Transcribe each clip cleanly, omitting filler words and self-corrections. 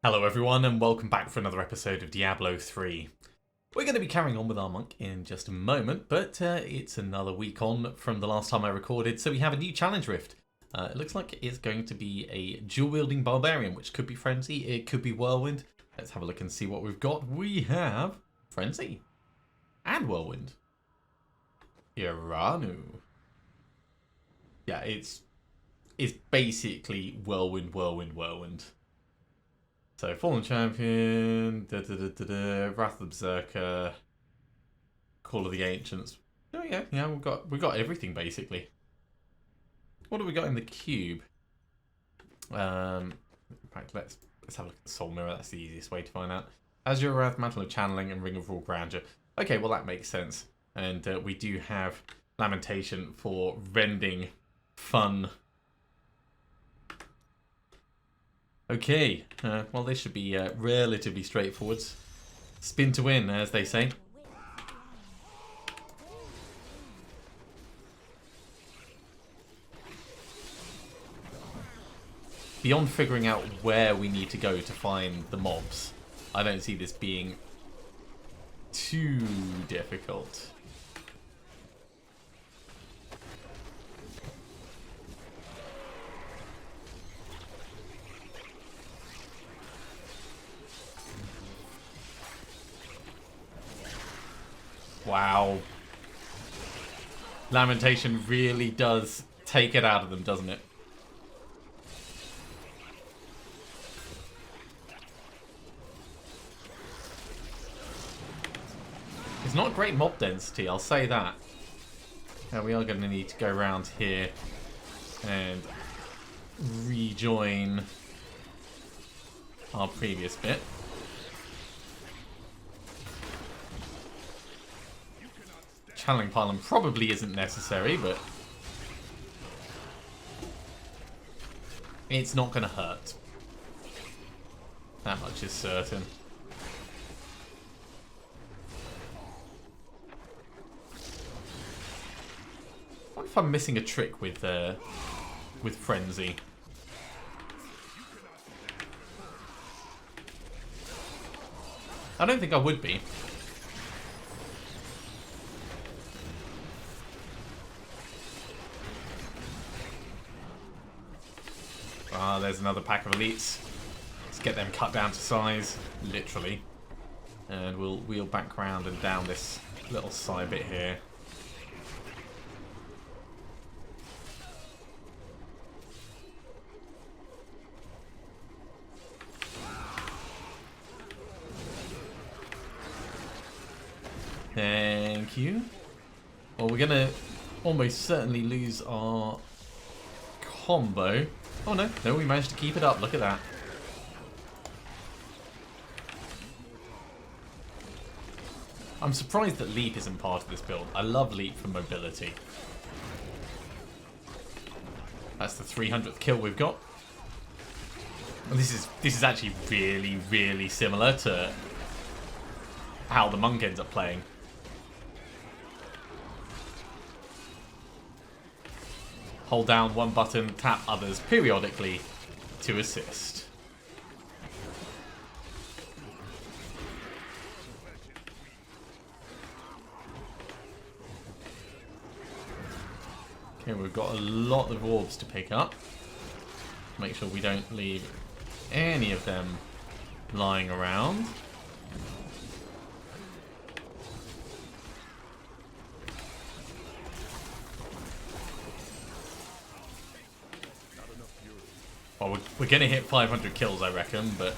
Hello everyone and welcome back for another episode of Diablo 3. We're going to be carrying on with our monk in just a moment, but it's another week on from the last time I recorded, so we have a new challenge rift. It looks like it's going to be a dual-wielding barbarian, which could be Frenzy, it could be Whirlwind. Let's have a look and see what we've got. We have Frenzy and Whirlwind. Iranu. Yeah, it's basically Whirlwind, Whirlwind, Whirlwind. So, Fallen Champion, Wrath of the Berserker, Call of the Ancients. Oh yeah, we've got everything basically. What have we got in the cube? In fact, let's have a look at the Soul Mirror. That's the easiest way to find out. Azure Wrath, Mantle of Channeling, and Ring of Raw Grandeur. Okay, well that makes sense. And we do have Lamentation for rending fun. Okay, well this should be relatively straightforward. Spin to win, as they say. Beyond figuring out where we need to go to find the mobs, I don't see this being too difficult. Wow. Lamentation really does take it out of them, doesn't it? It's not great mob density, I'll say that. Now we are going to need to go around here and rejoin our previous bit. Channeling Pylon probably isn't necessary, but it's not going to hurt. That much is certain. I wonder if I'm missing a trick with Frenzy. I don't think I would be. Ah, there's another pack of elites. Let's get them cut down to size, literally. And we'll wheel back round and down this little side bit here. Thank you. Well, we're gonna almost certainly lose our combo. Oh no, we managed to keep it up, look at that. I'm surprised that Leap isn't part of this build. I love Leap for mobility. That's the 300th kill we've got. And this is actually really, really similar to how the monk ends up playing. Hold down one button, tap others periodically to assist. Okay, we've got a lot of orbs to pick up. Make sure we don't leave any of them lying around. Well, we're going to hit 500 kills, I reckon, but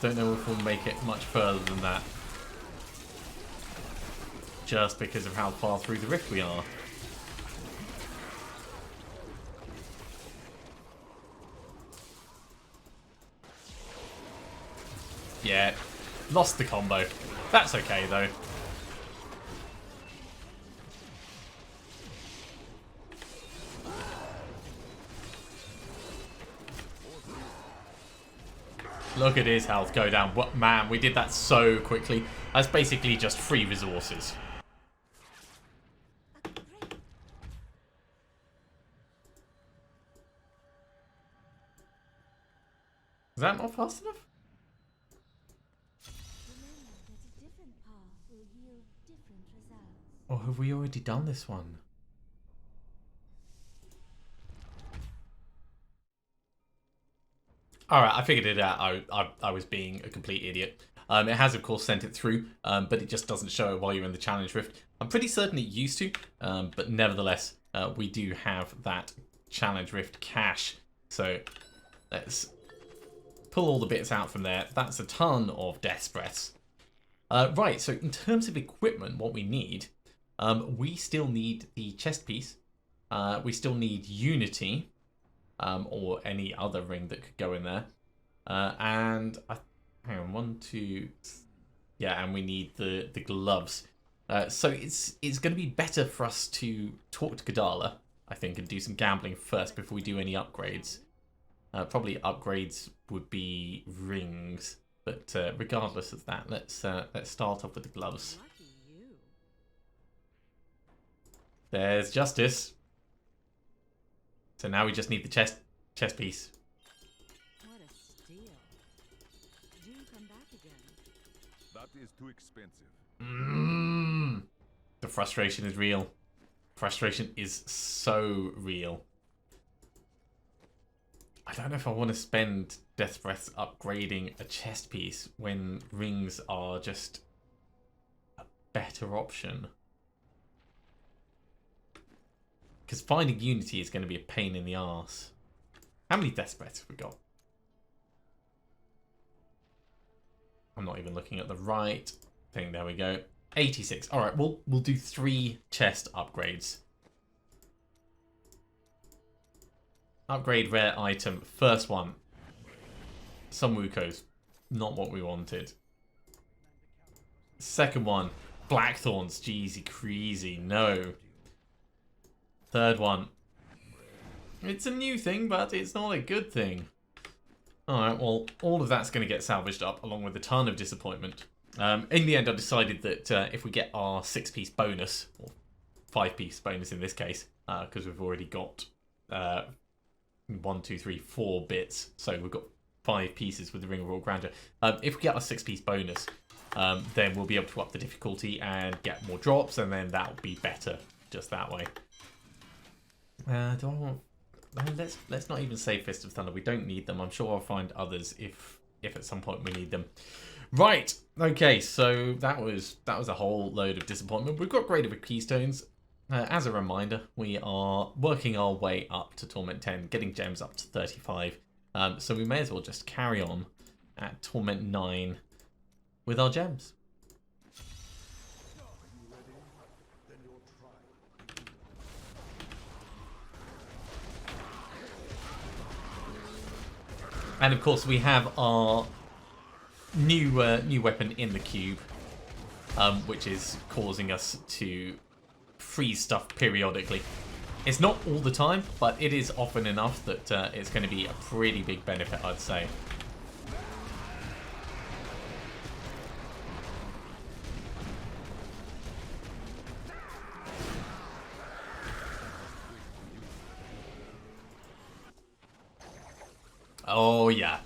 don't know if we'll make it much further than that. Just because of how far through the rift we are. Yeah, lost the combo. That's okay, though. Look at his health go down. What, man, we did that so quickly. That's basically just free resources. Is that not fast enough? Or have we already done this one? Alright, I figured it out. I was being a complete idiot. It has, of course, sent it through, but it just doesn't show it while you're in the challenge rift. I'm pretty certain it used to, but nevertheless, we do have that challenge rift cache. So let's pull all the bits out from there. That's a ton of death breaths. Right, so in terms of equipment, what we need, we still need the chest piece. We still need Unity. Or any other ring that could go in there. And hang on, 1, 2, yeah, and we need the gloves. So it's going to be better for us to talk to Kadala, I think, and do some gambling first before we do any upgrades. Probably upgrades would be rings, but regardless of that, let's start off with the gloves. There's Justice. So now we just need the chest piece. What a steal. Do come back again. That is too expensive. The frustration is real. Frustration is so real. I don't know if I want to spend death breaths upgrading a chest piece when rings are just a better option. Because finding Unity is going to be a pain in the arse. How many death breaths have we got? I'm not even looking at the right thing. There we go. 86. All right, we'll do 3 chest upgrades. Upgrade rare item. First one. Some Wukos. Not what we wanted. Second one. Blackthorns. Jeezy crazy. No. Third one. It's a new thing, but it's not a good thing. Alright, well, all of that's going to get salvaged up, along with a ton of disappointment. In the end, I decided that if we get our 6-piece bonus, or 5-piece bonus in this case, because we've already got 1, 2, 3, 4 bits, so we've got 5 pieces with the Ring of Royal Grandeur. If we get our 6-piece bonus, then we'll be able to up the difficulty and get more drops, and then that'll be better just that way. Do I want... Let's not even say Fist of Thunder. We don't need them. I'm sure I'll find others if at some point we need them. Right. Okay. So that was a whole load of disappointment. We've got Greater with Keystones. As a reminder, we are working our way up to Torment 10, getting gems up to 35. So we may as well just carry on at Torment 9 with our gems. And of course, we have our new weapon in the cube, which is causing us to freeze stuff periodically. It's not all the time, but it is often enough that it's going to be a pretty big benefit, I'd say. Oh, yeah.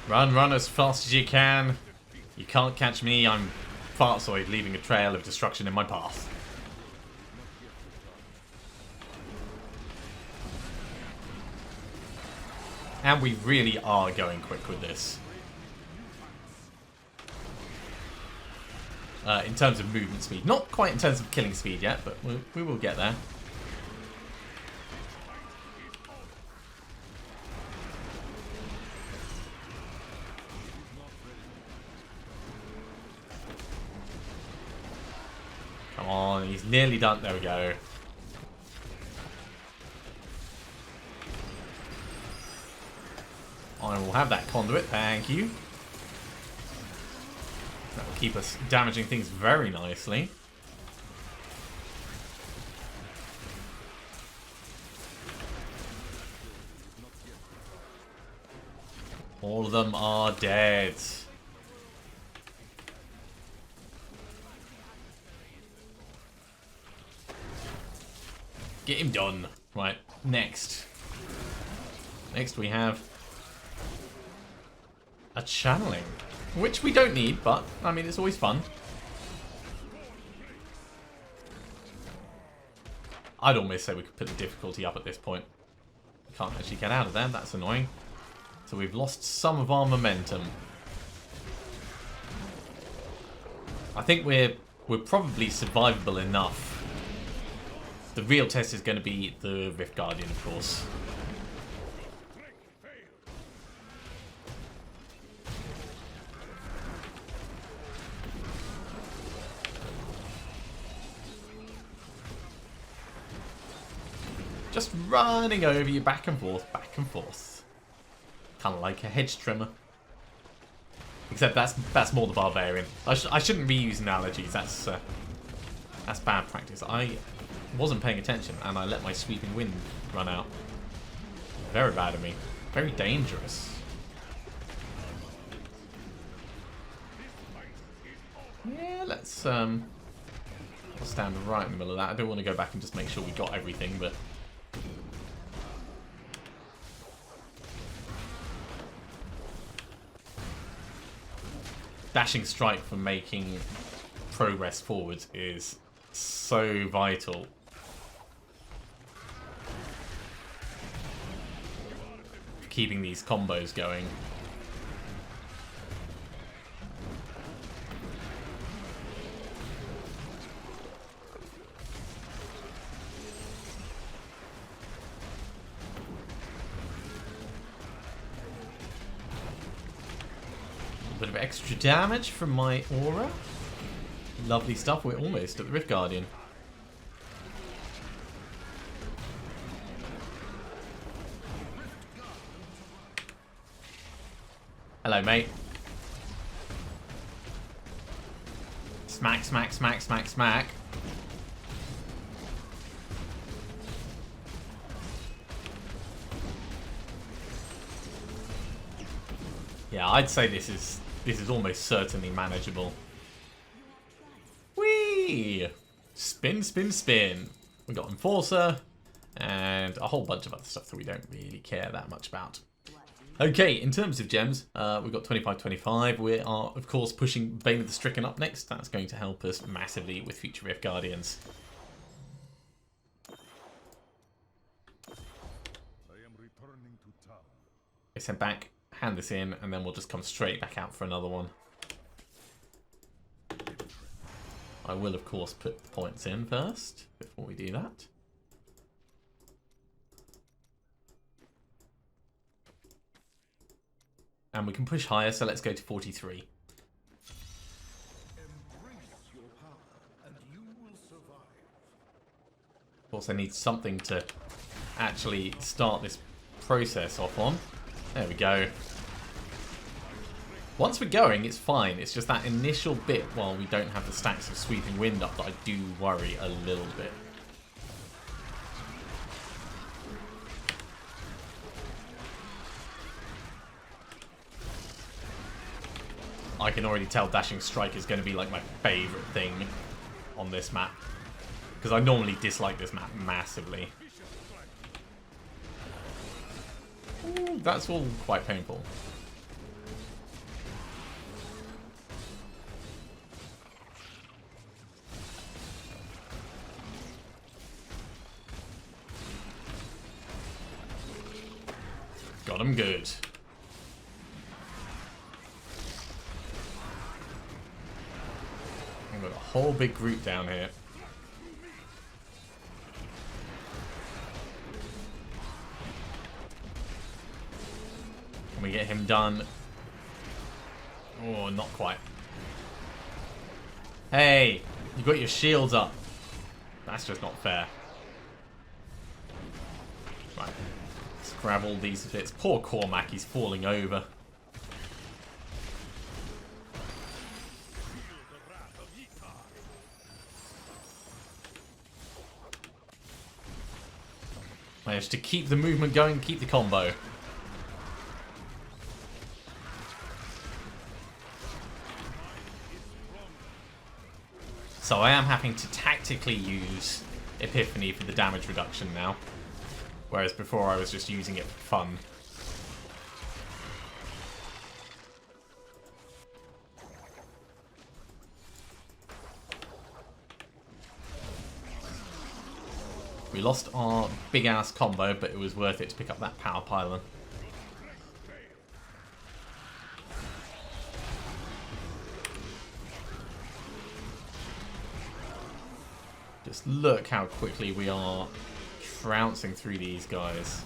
Run as fast as you can. You can't catch me. I'm Fartzoid, leaving a trail of destruction in my path. And we really are going quick with this. In terms of movement speed. Not quite in terms of killing speed yet, but we will get there. Come on, he's nearly done. There we go. I will have that conduit, thank you. That will keep us damaging things very nicely. All of them are dead. Get him done. Right, next. Next we have a channeling, which we don't need, but I mean it's always fun. I'd almost say we could put the difficulty up at this point. We can't actually get out of there, that's annoying. So we've lost some of our momentum. I think we're probably survivable enough. The real test is going to be the Rift Guardian, of course. Just running over you back and forth, back and forth. Kind of like a hedge trimmer. Except that's more the barbarian. I shouldn't reuse analogies. That's bad practice. I wasn't paying attention and I let my sweeping wind run out. Very bad of me. Very dangerous. Yeah, let's stand right in the middle of that. I don't want to go back and just make sure we got everything, but dashing strike for making progress forward is so vital. For keeping these combos going. Bit of extra damage from my aura. Lovely stuff. We're almost at the Rift Guardian. Hello, mate. Smack, smack, smack, smack, smack. Yeah, I'd say this is almost certainly manageable. Whee! Spin, spin, spin. We got Enforcer and a whole bunch of other stuff that we don't really care that much about. Okay, in terms of gems, we've got 25-25. We are, of course, pushing Bane of the Stricken up next. That's going to help us massively with future Rift Guardians. I am returning to town. Let's head back, hand this in, and then we'll just come straight back out for another one. I will, of course, put the points in first before we do that. And we can push higher, so let's go to 43. Embrace your power, and you will survive. Of course, I need something to actually start this process off on. There we go. Once we're going, it's fine. It's just that initial bit while we don't have the stacks of sweeping wind up that I do worry a little bit. I can already tell Dashing Strike is going to be like my favourite thing on this map. Because I normally dislike this map massively. Ooh, that's all quite painful. Got him good. We've got a whole big group down here. Can we get him done? Oh, not quite. Hey, you got your shields up. That's just not fair. Right. Let's grab all these bits. Poor Cormac, he's falling over. Managed to keep the movement going, keep the combo. So I am having to tactically use Epiphany for the damage reduction now. Whereas before I was just using it for fun. We lost our big-ass combo, but it was worth it to pick up that power pylon. Just look how quickly we are trouncing through these guys.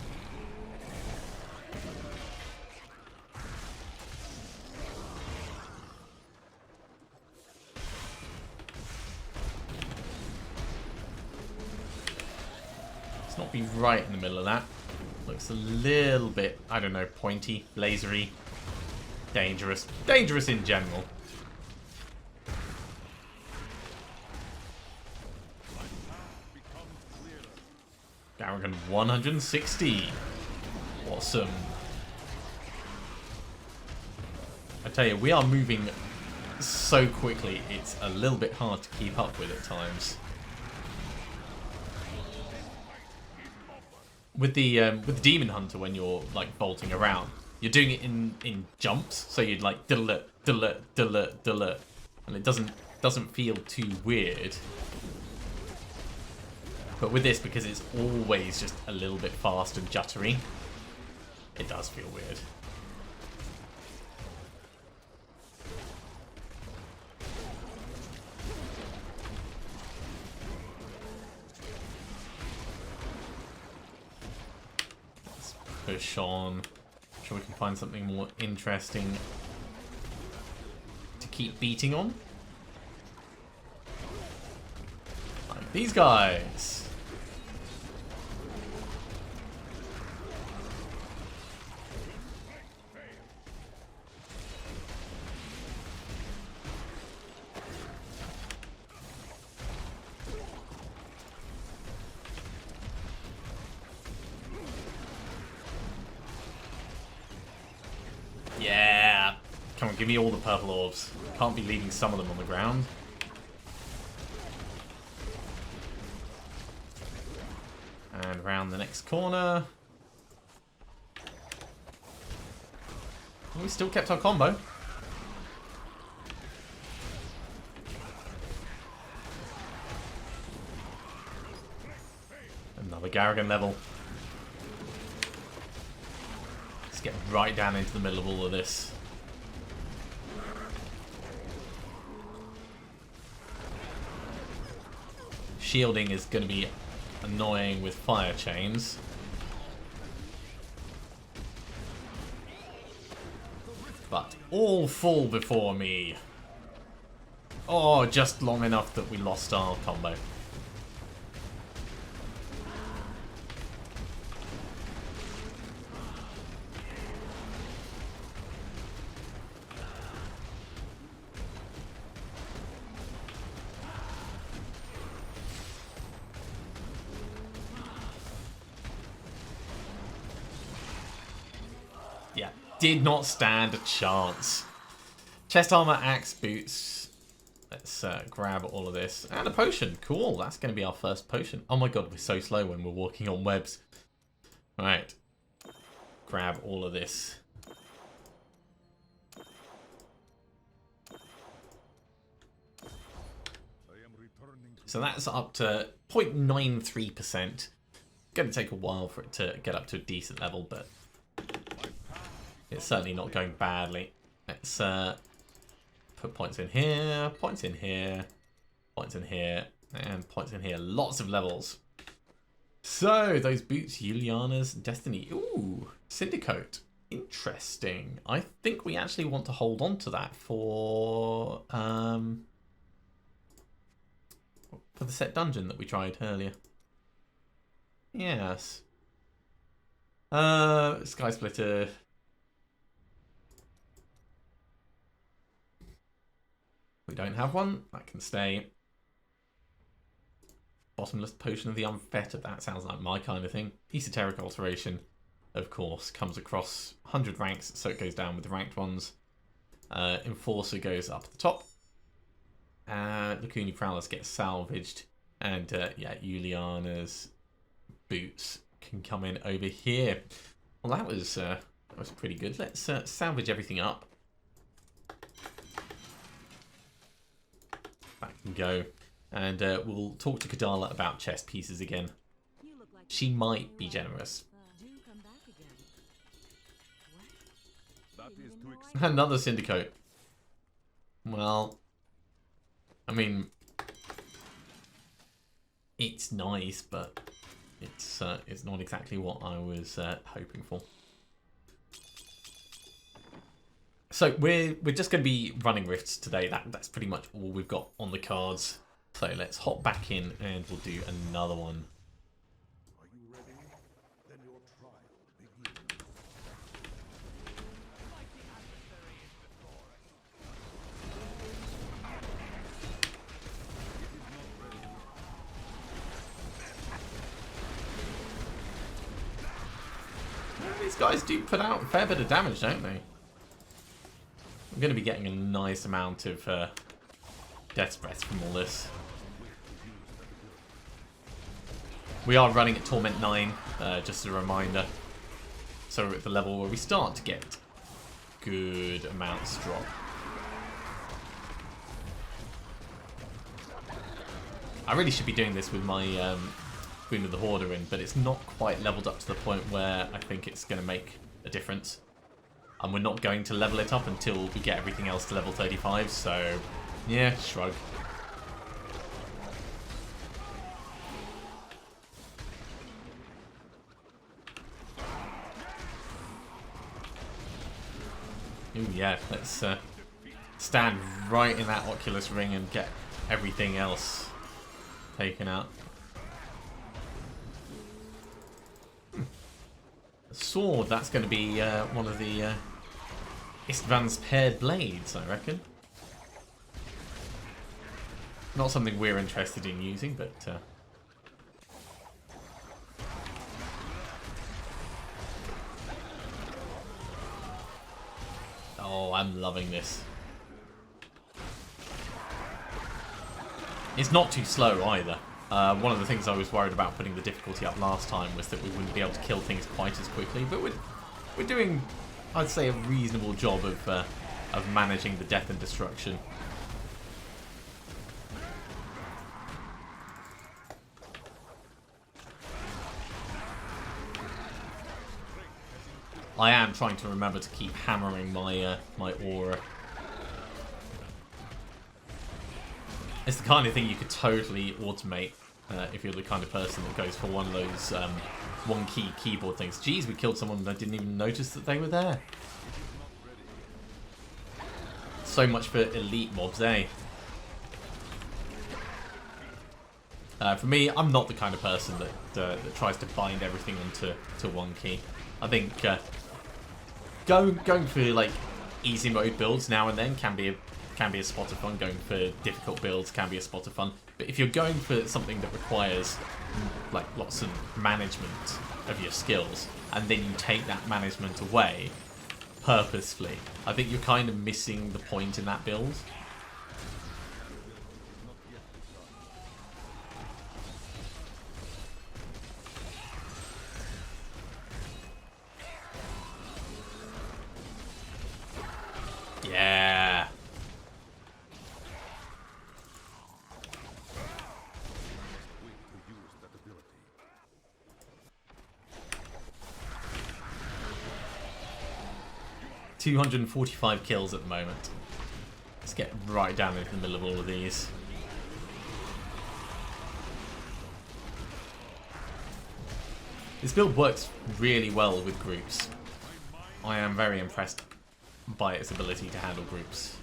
Let's not be right in the middle of that. Looks a little bit, I don't know, pointy, lasery, dangerous. Dangerous in general. Garrigan 160. Awesome. I tell you, we are moving so quickly, it's a little bit hard to keep up with at times. With the Demon Hunter, when you're like bolting around, you're doing it in jumps, so you'd like delete, and it doesn't feel too weird. But with this, because it's always just a little bit fast and juttery, it does feel weird. Let's push on. I'm sure we can find something more interesting to keep beating on. Like these guys. Yeah! Come on, give me all the purple orbs. Can't be leaving some of them on the ground. And round the next corner. We still kept our combo. Another Garrigan level. Let's get right down into the middle of all of this. Shielding is going to be annoying with fire chains. But all fall before me. Oh, just long enough that we lost our combo. Yeah, did not stand a chance. Chest armor, axe, boots. Let's grab all of this. And a potion. Cool, that's going to be our first potion. Oh my god, we're so slow when we're walking on webs. Right. Grab all of this. So that's up to 0.93%. Going to take a while for it to get up to a decent level, but it's certainly not going badly. Let's put points in here, points in here, points in here, and points in here. Lots of levels. So, those boots, Juliana's Destiny. Ooh, Syndicote. Interesting. I think we actually want to hold on to that for the set dungeon that we tried earlier. Yes. Sky Splitter. We don't have one. That can stay. Bottomless Potion of the Unfettered. That sounds like my kind of thing. Esoteric Alteration, of course, comes across 100 ranks, so it goes down with the ranked ones. Enforcer goes up at the top. Lacuni Prowlers gets salvaged. And, yeah, Juliana's boots can come in over here. Well, that was pretty good. Let's salvage everything up. Back and go. And we'll talk to Kadala about chess pieces again. she might be generous. Do come back again. What? That is Even too though expensive. Another syndicate. Well, I mean, it's nice, but it's not exactly what I was hoping for. So we're just going to be running rifts today. That's pretty much all we've got on the cards. So let's hop back in and we'll do another one. Are you ready? Then your trial begins. These guys do put out a fair bit of damage, don't they? I'm going to be getting a nice amount of death breath from all this. We are running at Torment 9, just a reminder. So we're at the level where we start to get good amounts drop. I really should be doing this with my Queen of the Hoarder in, but it's not quite leveled up to the point where I think it's going to make a difference. And we're not going to level it up until we get everything else to level 35, so yeah, shrug. Ooh, yeah, let's stand right in that Oculus ring and get everything else taken out. Sword, that's going to be one of the Istvan's paired blades, I reckon. Not something we're interested in using, but oh, I'm loving this. It's not too slow either. One of the things I was worried about putting the difficulty up last time was that we wouldn't be able to kill things quite as quickly, but we're doing, I'd say, a reasonable job of managing the death and destruction. I am trying to remember to keep hammering my my aura. It's the kind of thing you could totally automate if you're the kind of person that goes for one of those one-key keyboard things. Geez, we killed someone and I didn't even notice that they were there. So much for elite mobs, eh? For me, I'm not the kind of person that tries to bind everything onto one key. I think going for like easy mode builds now and then can be a spot of fun. Going for difficult builds can be a spot of fun. But if you're going for something that requires like lots of management of your skills, and then you take that management away purposefully, I think you're kind of missing the point in that build. Yeah. 245 kills at the moment. Let's get right down into the middle of all of these. This build works really well with groups. I am very impressed by its ability to handle groups.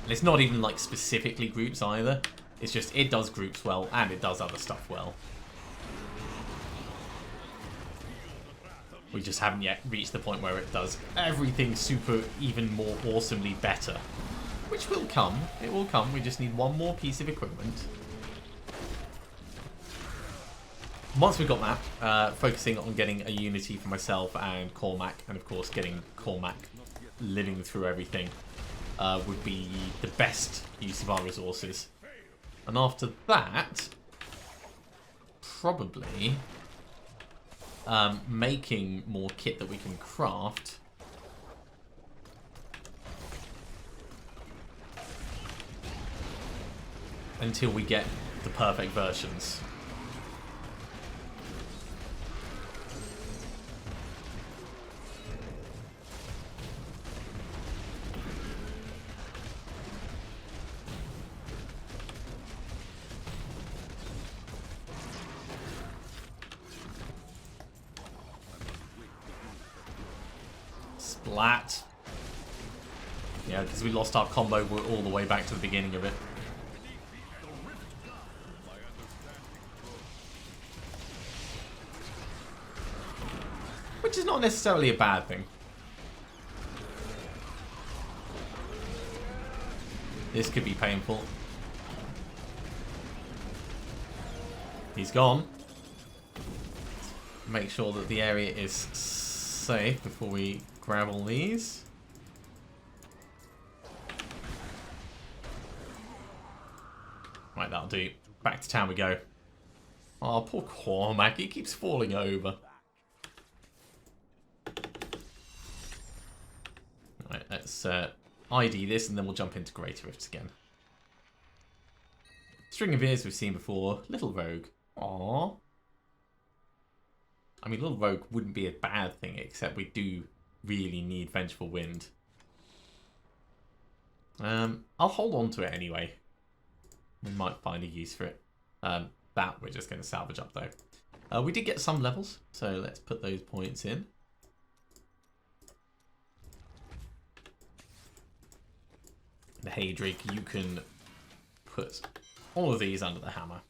And it's not even like specifically groups either. It's just it does groups well and it does other stuff well. We just haven't yet reached the point where it does everything super even more awesomely better. Which will come. It will come. We just need one more piece of equipment. Once we've got that, focusing on getting a Unity for myself and Cormac, and of course getting Cormac living through everything, would be the best use of our resources. And after that, probably making more kit that we can craft until we get the perfect versions. Splat. Yeah, because we lost our combo, we're all the way back to the beginning of it. Which is not necessarily a bad thing. This could be painful. He's gone. Make sure that the area is safe before we grab all these. Right, that'll do. Back to town we go. Oh, poor Cormac, he keeps falling over. Right, let's ID this and then we'll jump into Greater Rifts again. String of Ears we've seen before. Little Rogue. Aww. I mean, Little Rogue wouldn't be a bad thing, except we do really need Vengeful Wind. I'll hold on to it anyway. We might find a use for it. That we're just going to salvage up though. We did get some levels, so let's put those points in. The Haydrig, you can put all of these under the hammer.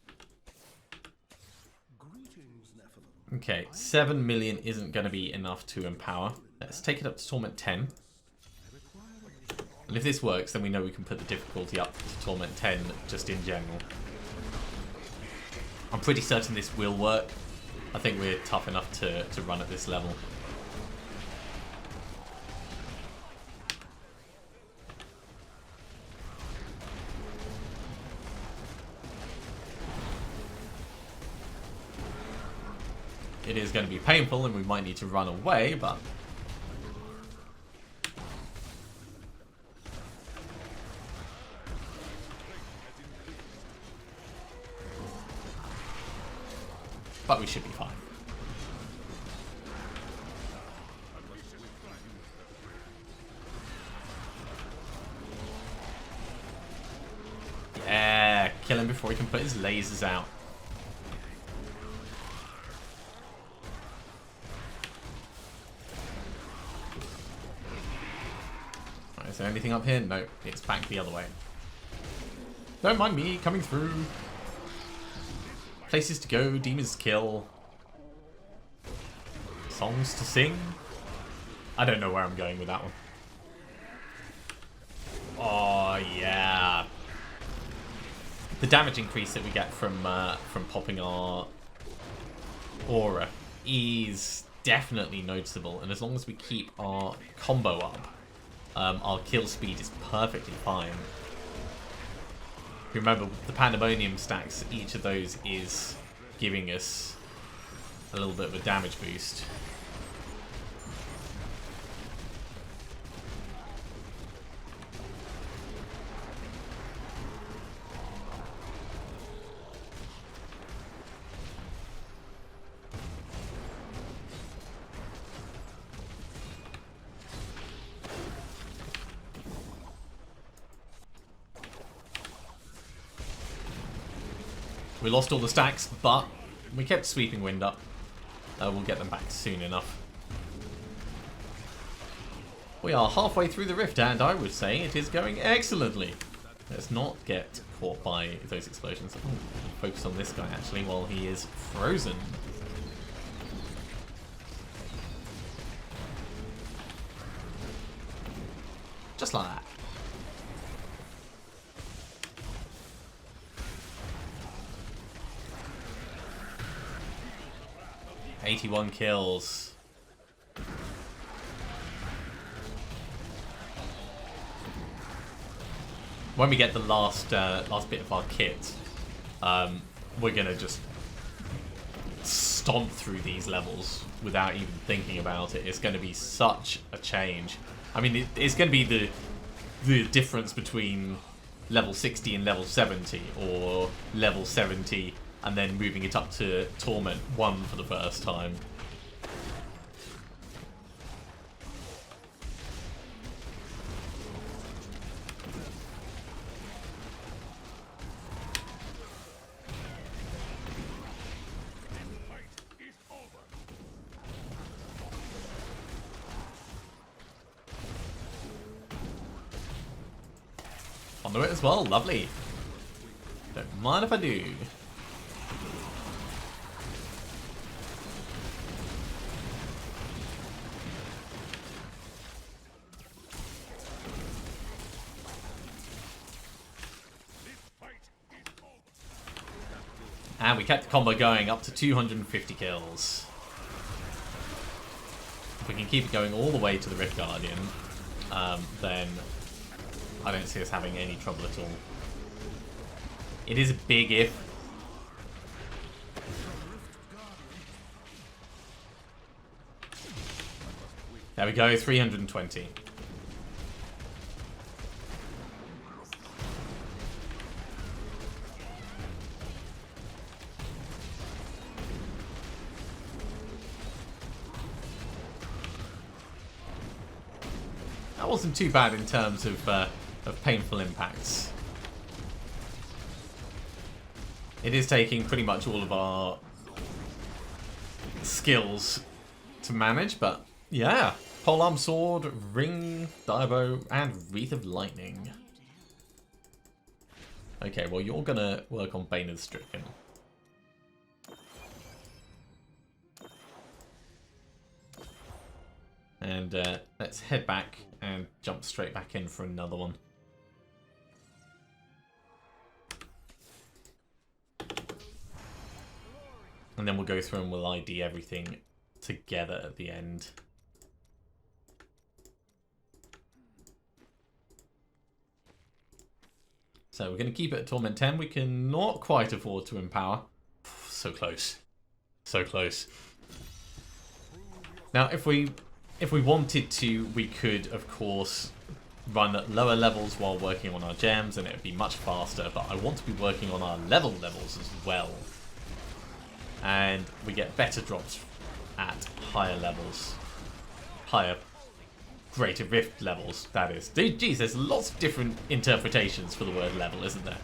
Okay, 7 million isn't going to be enough to empower. Let's take it up to Torment 10. And if this works, then we know we can put the difficulty up to Torment 10 just in general. I'm pretty certain this will work. I think we're tough enough to run at this level. It is going to be painful and we might need to run away, but... but we should be fine. Yeah, kill him before he can put his lasers out. Right, is there anything up here? No, it's back the other way. Don't mind me coming through. Places to go, demons to kill, songs to sing. I don't know where I'm going with that one. Oh yeah, the damage increase that we get from popping our aura is definitely noticeable, and as long as we keep our combo up, our kill speed is perfectly fine. Remember, the Pandemonium stacks, each of those is giving us a little bit of a damage boost. We lost all the stacks, but we kept Sweeping Wind up. We'll get them back soon enough. We are halfway through the rift, and I would say it is going excellently. Let's not get caught by those explosions. Ooh, focus on this guy, actually, while he is frozen. Just like that. 81 kills. When we get the last bit of our kit, we're gonna just stomp through these levels without even thinking about it. It's gonna be such a change. I mean, it's gonna be the difference between level 60 and level 70, or level 70 and then moving it up to Torment 1 for the first time. Onto it as well, lovely. Don't mind if I do. And we kept the combo going up to 250 kills. If we can keep it going all the way to the Rift Guardian, then I don't see us having any trouble at all. It is a big if. There we go, 320. That wasn't too bad in terms of painful impacts. It is taking pretty much all of our skills to manage, but yeah. Polearm Sword, Ring, Diablo, and Wreath of Lightning. Okay, well you're gonna work on Bane of the Stricken. And let's head back and jump straight back in for another one. And then we'll go through and we'll ID everything together at the end. So we're going to keep it at Torment 10. We can not quite afford to empower. So close. So close. Now, if we wanted to, we could, of course, run at lower levels while working on our gems, and it would be much faster. But I want to be working on our levels as well. And we get better drops at higher levels. Higher, greater rift levels, that is. Geez, there's lots of different interpretations for the word level, isn't there?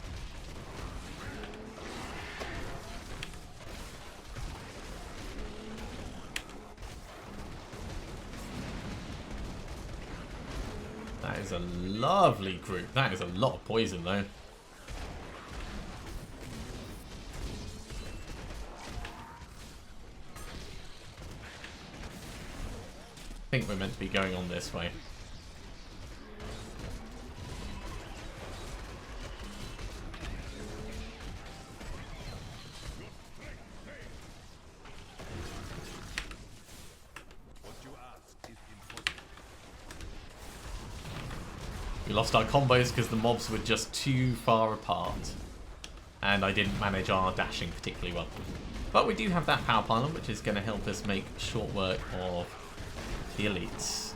That is a lovely group. That is a lot of poison, though. I think we're meant to be going on this way. We lost our combos because the mobs were just too far apart. And I didn't manage our dashing particularly well. But we do have that power pylon, which is going to help us make short work of the elites.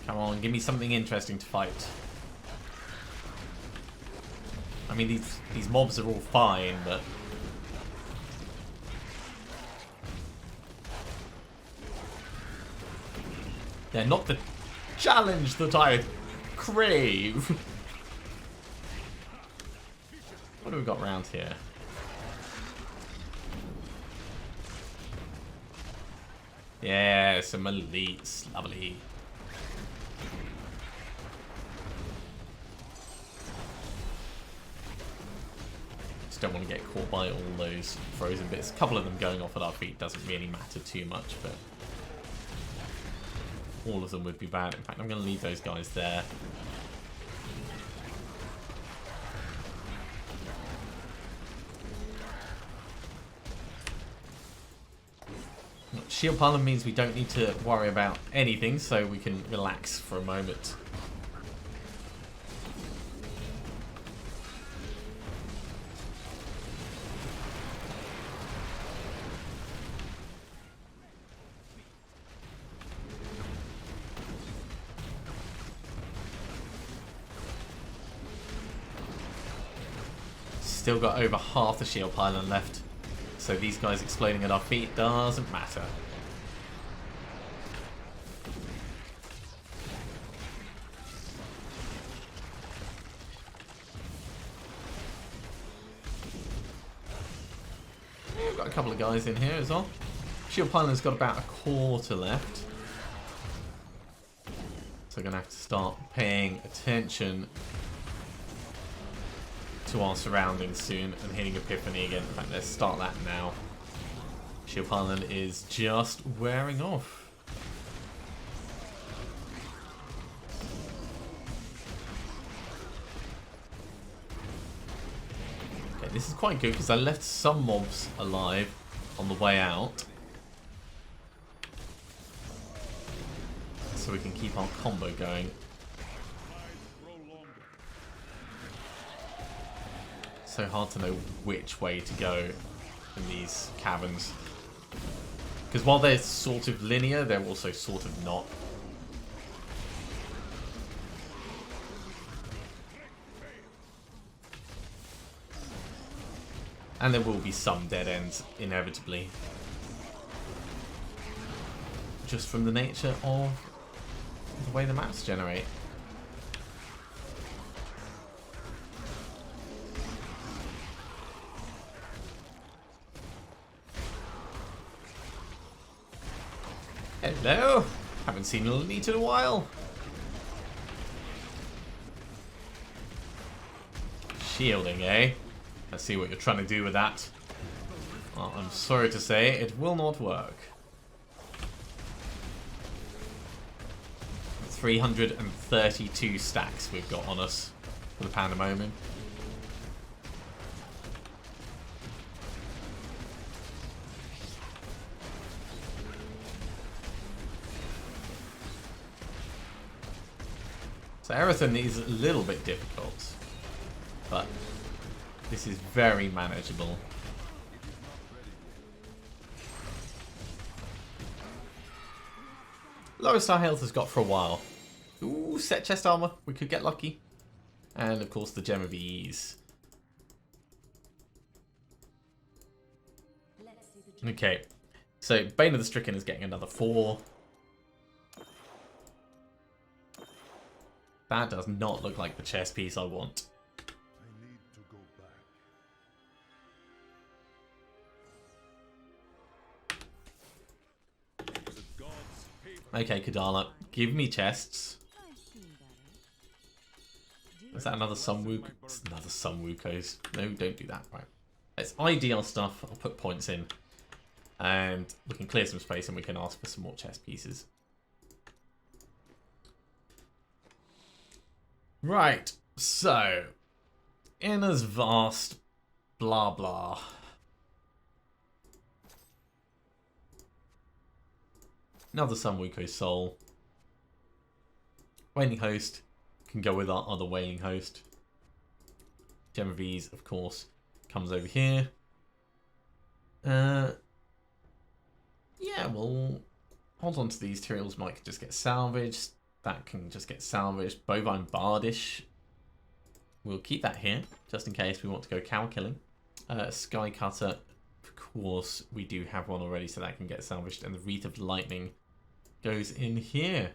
Come on, give me something interesting to fight. I mean, these mobs are all fine, but they're not the challenge that I crave. What do we got around here? Yeah, some elites. Lovely. Just don't want to get caught by all those frozen bits. A couple of them going off at our feet doesn't really matter too much, but all of them would be bad. In fact, I'm going to leave those guys there. Not shield pylon means we don't need to worry about anything, so we can relax for a moment. Still got over half the shield pylon left, so these guys exploding at our feet doesn't matter. We've got a couple of guys in here as well. Shield pylon's got about a quarter left, so we're gonna have to start paying attention to our surroundings soon and hitting Epiphany again. In fact, let's start that now. Shield pylon is just wearing off. Okay, this is quite good because I left some mobs alive on the way out, so we can keep our combo going. So hard to know which way to go in these caverns, because while they're sort of linear, they're also sort of not. And there will be some dead ends inevitably, just from the nature of the way the maps generate. Hello! Haven't seen Elite in a while. Shielding, eh? Let's see what you're trying to do with that. Well, I'm sorry to say, it will not work. 332 stacks we've got on us for the Pandemonium. So everything is a little bit difficult, but this is very manageable. Lowest our health has got for a while. Ooh, set chest armor. We could get lucky. And of course the Gem of Ease. Okay, so Bane of the Stricken is getting another 4. That does not look like the chest piece I want. I need to go back. Okay, Kadala, give me chests. Is that another Sunwook? It's another Sunwookos. No, don't do that. Right. It's ideal stuff. I'll put points in. And we can clear some space and we can ask for some more chest pieces. Right, so, Inner's Vast, blah blah. Another Sunwuko Soul. Wailing Host can go with our other Wailing Host. Gem of Ease, of course, comes over here. Yeah, we'll hold on to these. Materials might just get salvaged. That can just get salvaged. Bovine Bardish. We'll keep that here, just in case we want to go cow killing. Sky Cutter, of course, we do have one already, so that can get salvaged. And the Wreath of Lightning goes in here.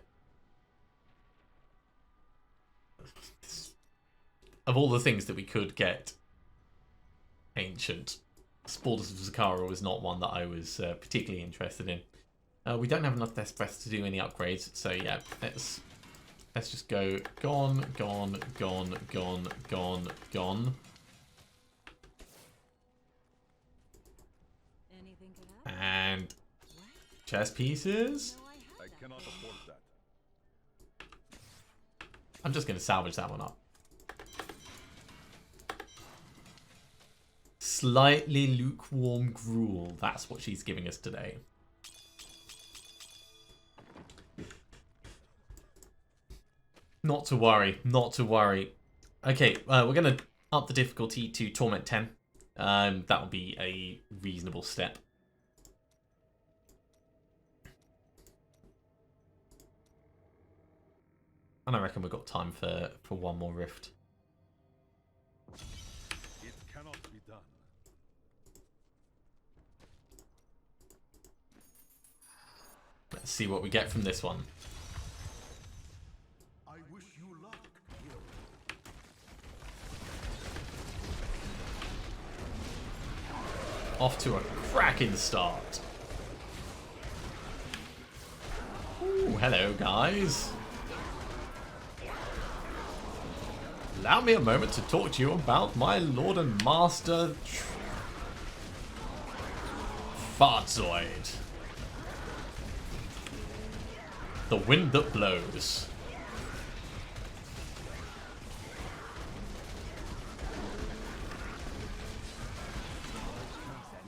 Of all the things that we could get, Ancient Spaldus of Zakara was not one that I was particularly interested in. We don't have enough Death Breath to do any upgrades, so yeah, let's just go gone, gone, gone, gone, gone, gone. And chest pieces. I cannot afford that. I'm just going to salvage that one up. Slightly lukewarm gruel. That's what she's giving us today. Not to worry, not to worry. Okay, we're going to up the difficulty to Torment 10. That will be a reasonable step. And I reckon we've got time for one more rift. It cannot be done. Let's see what we get from this one. I wish you luck, hero. Off to a cracking start. Ooh, hello guys. Allow me a moment to talk to you about my Lord and Master Fartzoid. The wind that blows.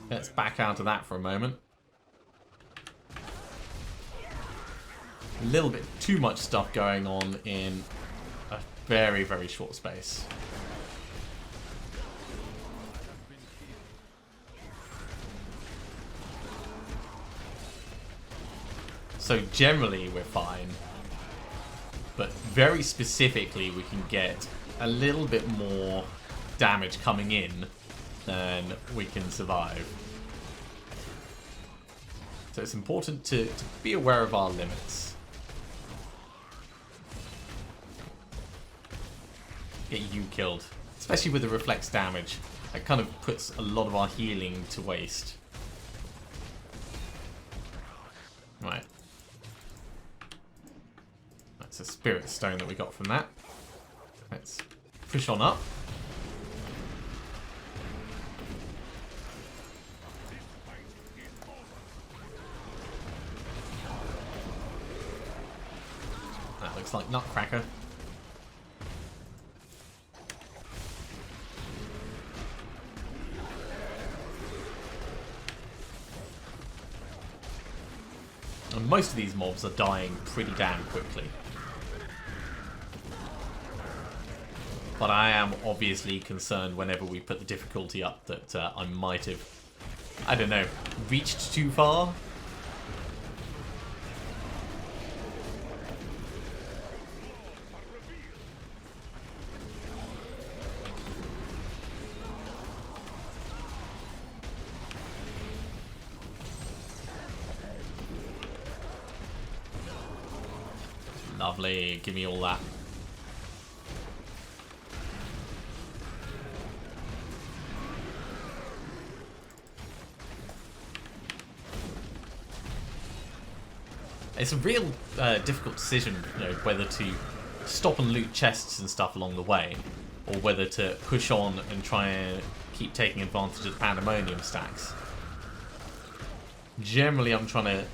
Let's back out of that for a moment. A little bit too much stuff going on in a very, very short space. So generally we're fine, but very specifically we can get a little bit more damage coming in than we can survive. So it's important to be aware of our limits. Get you killed, especially with the reflex damage. That kind of puts a lot of our healing to waste. Right. That's a spirit stone that we got from that. Let's push on up. That looks like Nutcracker. And most of these mobs are dying pretty damn quickly. But I am obviously concerned whenever we put the difficulty up that I might have, I don't know, reached too far. Lovely, give me all that. It's a real difficult decision, you know, whether to stop and loot chests and stuff along the way, or whether to push on and try and keep taking advantage of the pandemonium stacks. Generally, I'm trying to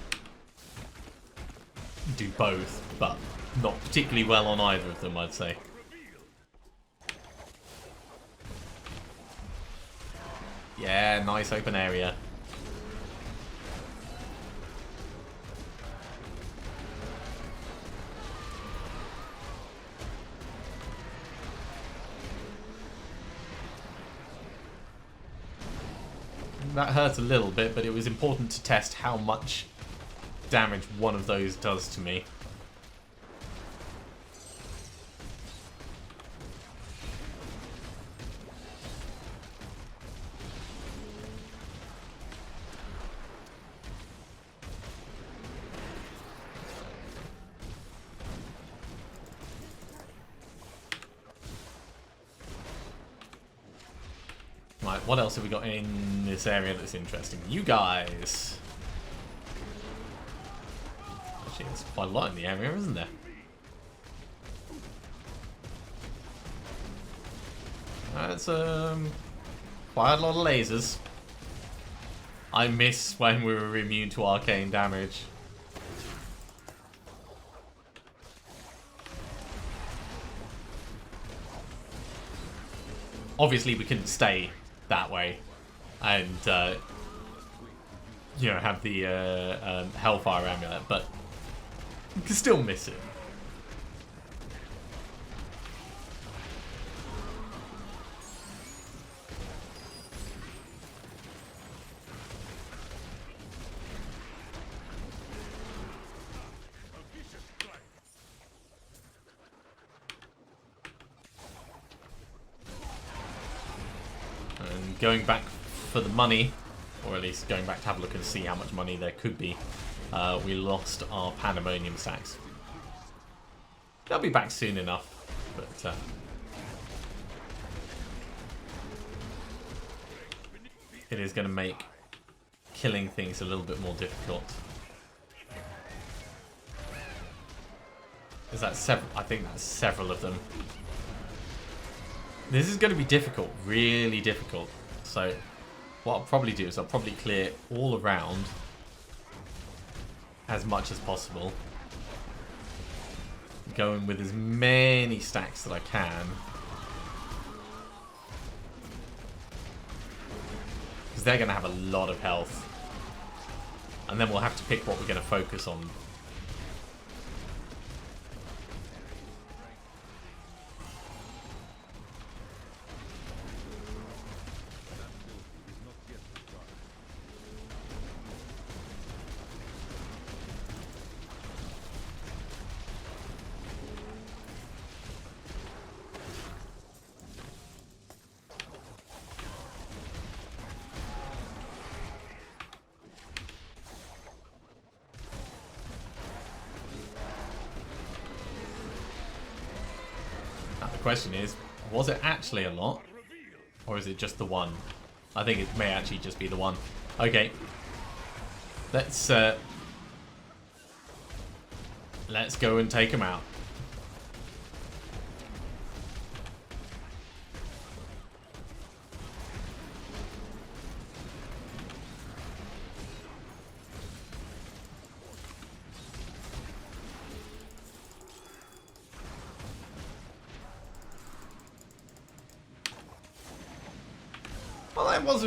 do both, but not particularly well on either of them, I'd say. Yeah, nice open area. That hurt a little bit, but it was important to test how much damage one of those does to me. Right, what else have we got in this area that's interesting? You guys! Actually, there's quite a lot in the area, isn't there? That's quite a lot of lasers. I miss when we were immune to arcane damage. Obviously, we couldn't stay that way, and you know, have the Hellfire amulet, but you can still miss it. going back for the money, or at least going back to have a look and see how much money there could be, we lost our pandemonium stacks. They'll be back soon enough, but it is going to make killing things a little bit more difficult. Is that several? I think that's several of them. This is going to be difficult, really difficult. So what I'll probably do is I'll probably clear all around as much as possible. Going with as many stacks that I can. Because they're going to have a lot of health. And then we'll have to pick what we're going to focus on. The question is, was it actually a lot? Or is it just the one? I think it may actually just be the one. Okay. Let's go and take him out. Well,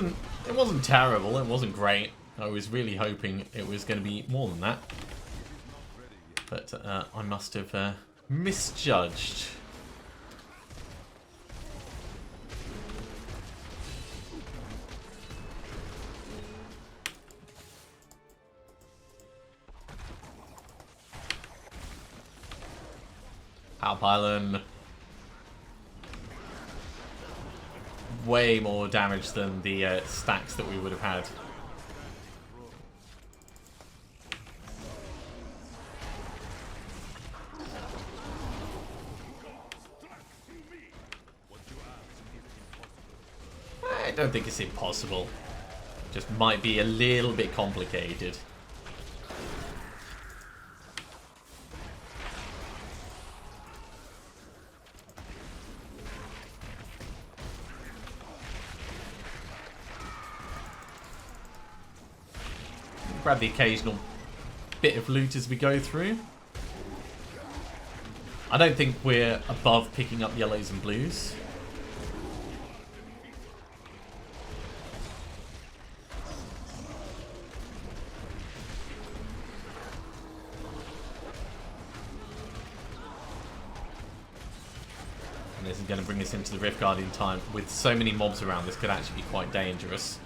it wasn't terrible. It wasn't great. I was really hoping it was going to be more than that. But I must have misjudged. Power Pylon. Way more damage than the stacks that we would have had. I don't think it's impossible. Just might be a little bit complicated. Grab the occasional bit of loot as we go through. I don't think we're above picking up yellows and blues. And this is going to bring us into the Rift Guardian time. With so many mobs around, this could actually be quite dangerous.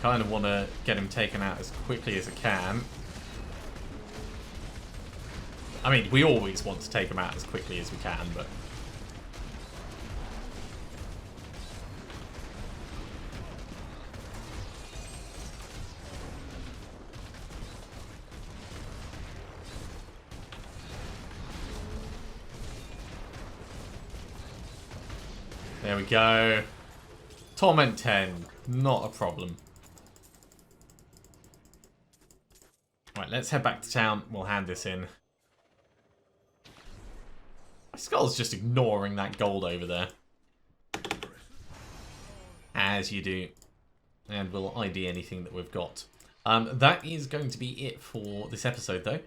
Kind of want to get him taken out as quickly as I can. I mean, we always want to take him out as quickly as we can, but... There we go. Torment 10, not a problem. Right, let's head back to town. We'll hand this in. My skull's just ignoring that gold over there. As you do. And we'll ID anything that we've got. That is going to be it for this episode, though.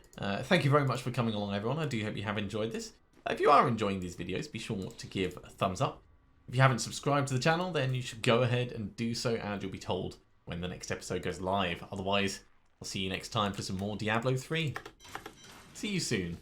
Thank you very much for coming along, everyone. I do hope you have enjoyed this. If you are enjoying these videos, be sure to give a thumbs up. If you haven't subscribed to the channel, then you should go ahead and do so, and you'll be told when the next episode goes live. Otherwise, I'll see you next time for some more Diablo 3. See you soon.